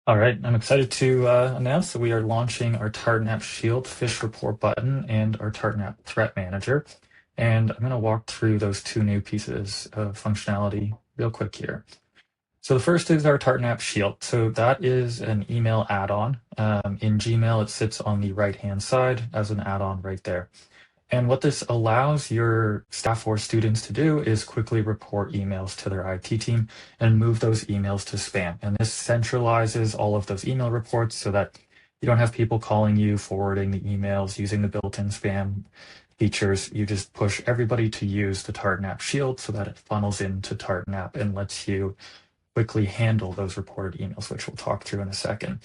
All right, I'm excited to announce that we are launching our tartan.app Shield Fish Report button and our tartan.app Threat Manager. And I'm going to walk through those two new pieces of functionality real quick here. So the first is our tartan.app Shield. So that is an email add-on. In Gmail, it sits on the right-hand side as an add-on right there. And what this allows your staff or students to do is quickly report emails to their IT team and move those emails to spam. And this centralizes all of those email reports so that you don't have people calling you, forwarding the emails, using the built-in spam features. You just push everybody to use the Tartan App Shield so that it funnels into Tartan App and lets you quickly handle those reported emails, which we'll talk through in a second.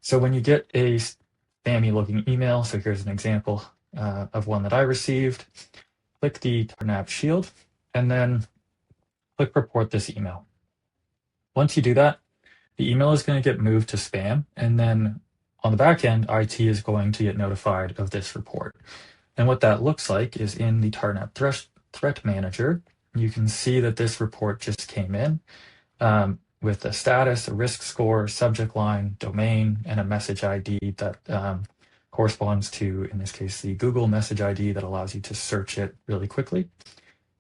So when you get a spammy looking email, so here's an example of one that I received. Click the tartan.app Shield and then click report this email. Once you do that, the email is going to get moved to spam, and then on the back end, IT is going to get notified of this report. And what that looks like is in the tartan.app Threat Manager, you can see that this report just came in with a status, a risk score, subject line, domain, and a message ID that corresponds to, in this case, the Google message ID that allows you to search it really quickly.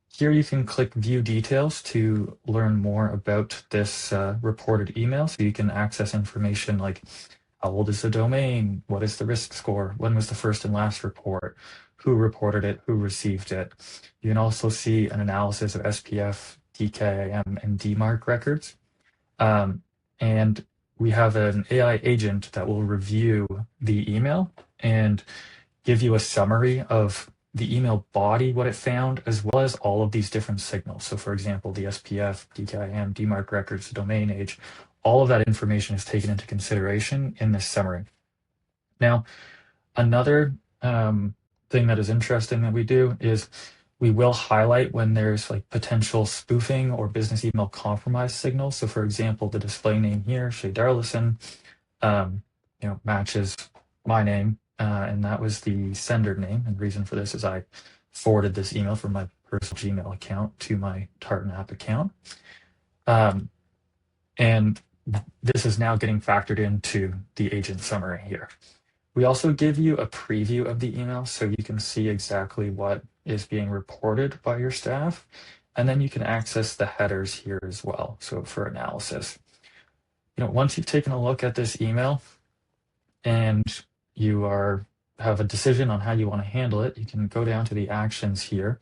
Here you can click View Details to learn more about this reported email. So you can access information like how old is the domain, what is the risk score, when was the first and last report, who reported it, who received it. You can also see an analysis of SPF, DKIM, and DMARC records. And we have an AI agent that will review the email and give you a summary of the email body, what it found, as well as all of these different signals. So for example, the SPF, DKIM, DMARC records, the domain age, all of that information is taken into consideration in this summary. Now, another thing that is interesting that we do is we will highlight when there's like potential spoofing or business email compromise signals. So for example, the display name here, Shay Darlison, matches my name, and that was the sender name. And the reason for this is I forwarded this email from my personal Gmail account to my Tartan app account. And this is now getting factored into the agent summary here. We also give you a preview of the email so you can see exactly what is being reported by your staff. And then you can access the headers here as well, so for analysis. Once you've taken a look at this email and you have a decision on how you want to handle it, you can go down to the actions here.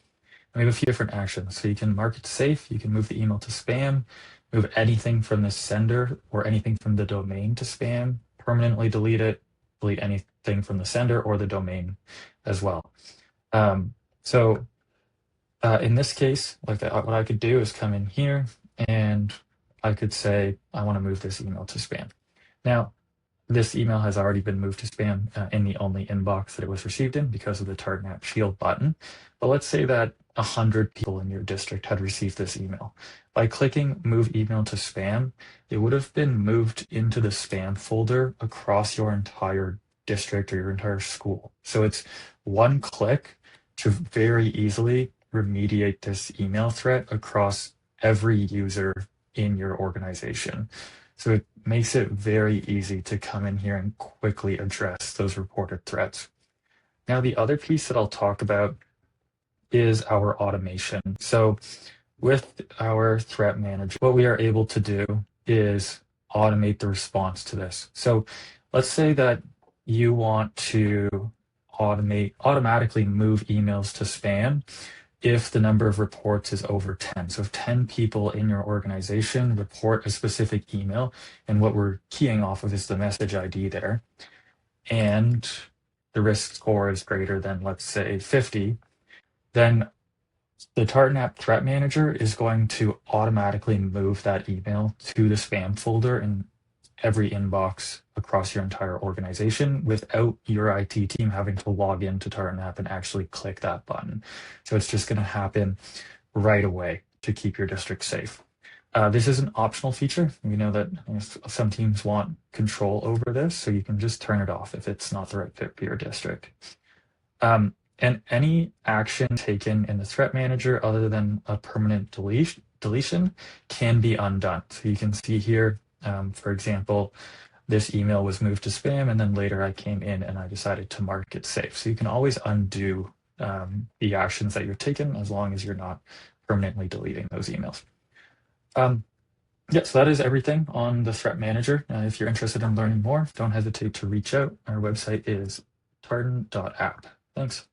And we have a few different actions. So you can mark it safe, you can move the email to spam, move anything from the sender or anything from the domain to spam, permanently delete it, delete anything from the sender or the domain as well. In this case, what I could do is come in here and I could say, I want to move this email to spam. Now, this email has already been moved to spam in the only inbox that it was received in because of the tartan.app Shield button. But let's say that 100 people in your district had received this email. By clicking Move Email to Spam, it would have been moved into the spam folder across your entire district or your entire school. So it's one click to very easily remediate this email threat across every user in your organization. So it makes it very easy to come in here and quickly address those reported threats. Now, the other piece that I'll talk about is our automation. So with our threat manager, what we are able to do is automate the response to this. So let's say that you want to automatically move emails to spam if the number of reports is over 10. So if 10 people in your organization report a specific email, and what we're keying off of is the message ID there, and the risk score is greater than, let's say, 50, then the tartan.app Threat Manager is going to automatically move that email to the spam folder in every inbox across your entire organization without your IT team having to log into tartan.app and actually click that button. So it's just going to happen right away to keep your district safe. This is an optional feature. We know that some teams want control over this, so you can just turn it off if it's not the right fit for your district. And any action taken in the Threat Manager other than a permanent deletion can be undone. So you can see here, for example, this email was moved to spam, and then later I came in and I decided to mark it safe. So you can always undo the actions that you're taking as long as you're not permanently deleting those emails. Yeah, so that is everything on the threat manager. If you're interested in learning more, don't hesitate to reach out. Our website is tartan.app. Thanks.